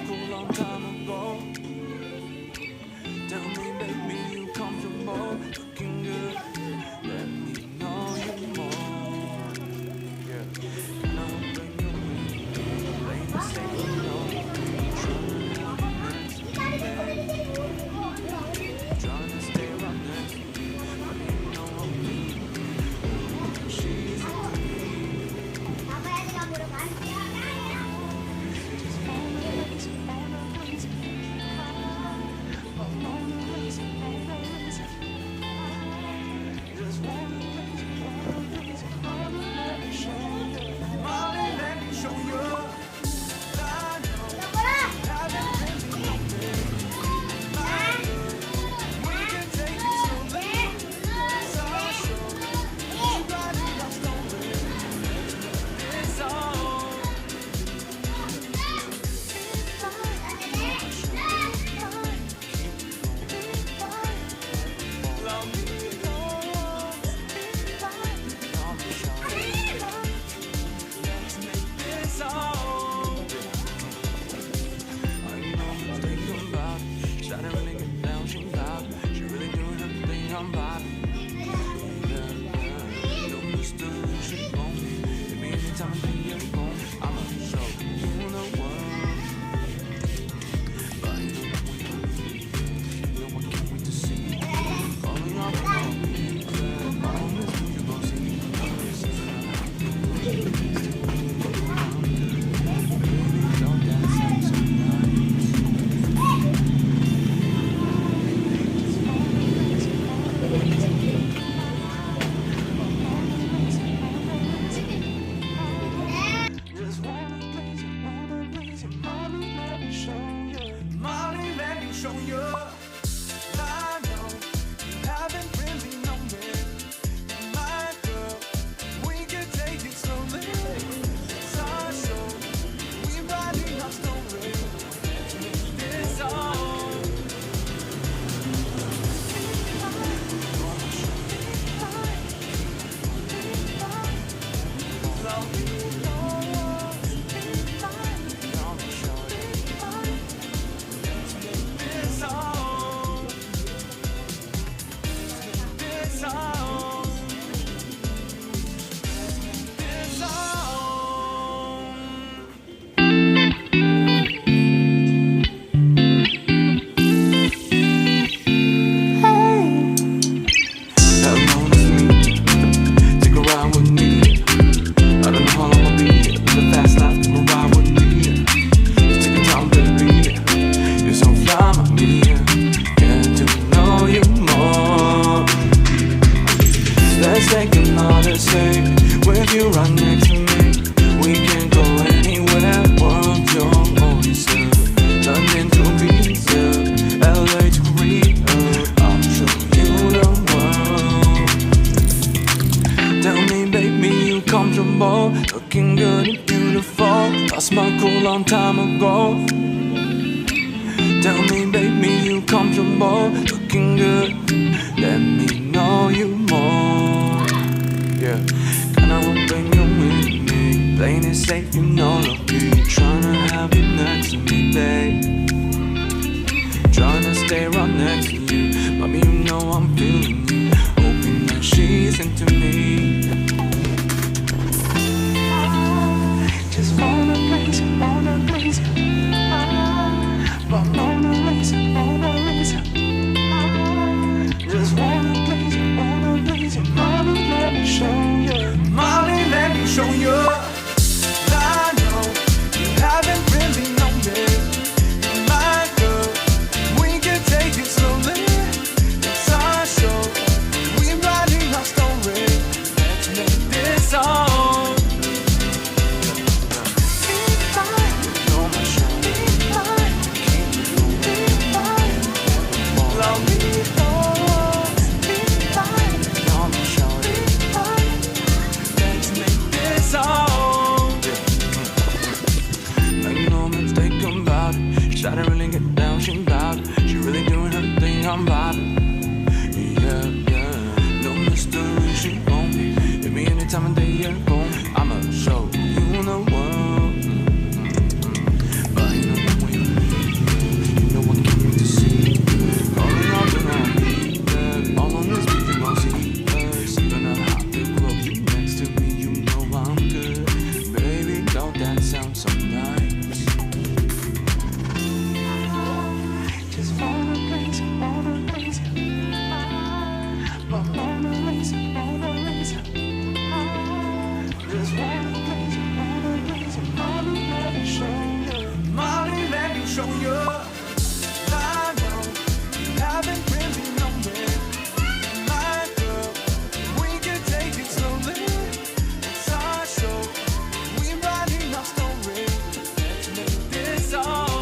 cool long time ago. Tell me, baby, you comfortable, looking good. Let me know you more. Yeah, and I will bring you in. Lady, say you know me. Trying to stay right next to me, but you know what I mean. She's into me. Just wanna raise it, wanna raise it. Wanna raise it, wanna raise it. Just wanna raise it, wanna raise it. Mommy, let me show you. Mommy, let me show you. I know you haven't really known me. We can take it slowly. It's our show. You got it, I'm stolen. It's all. Love me, let's make this all. I know I'm thinking about it. She didn't really get down, she vibing. She really doing her thing, I'm vibing. Yeah. No mystery, she on me. Maybe anytime I think you're gone, I'ma show you the world. But you know what we need. You know I can't wait to see. Calling off the phone. All this you gon' see. Baby, don't dance just wanna raise it, mommy, let me show you. Mommy, let me show you. I know you haven't really known me. My girl, we can take it slowly. It's our show. We riding our story. Let's make this all. Love me. Looking good and beautiful. Lost my cool long time ago. Tell me, baby, you comfortable, looking good. Let me know you more. Yeah, and I will bring you with me. Plain and safe, you know, lucky. Tryna have you next to me, babe. Tryna stay right next to you. Mommy, you know I'm feeling you. Hoping that she's into me. Just wanna raise it, wanna raise it. Wanna raise it, wanna raise it. Just wanna raise it, mommy, let me show you. Mommy, let me show you. I know you haven't really known me. My girl, we can take it slowly. It's our show. We riding our story. Let's make this all. I didn't really get down, she vibing. She really doing her thing, I'm vibing. Yeah, yeah. No mystery, she on me. Hit me anytime of day you're gone. I'ma show you the world. But you know we show you. I know you haven't really known me, my girl. We can take it slowly. It's our show. We writing our story. Let's make this song.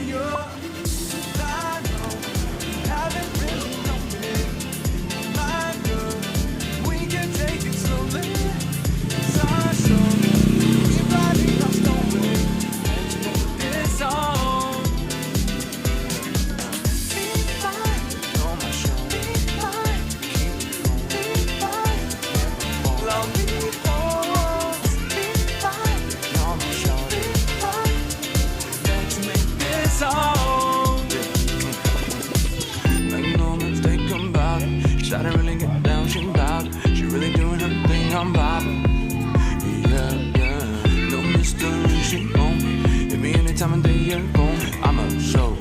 You're my show. Love me. Time of the year, boom, I'm a show.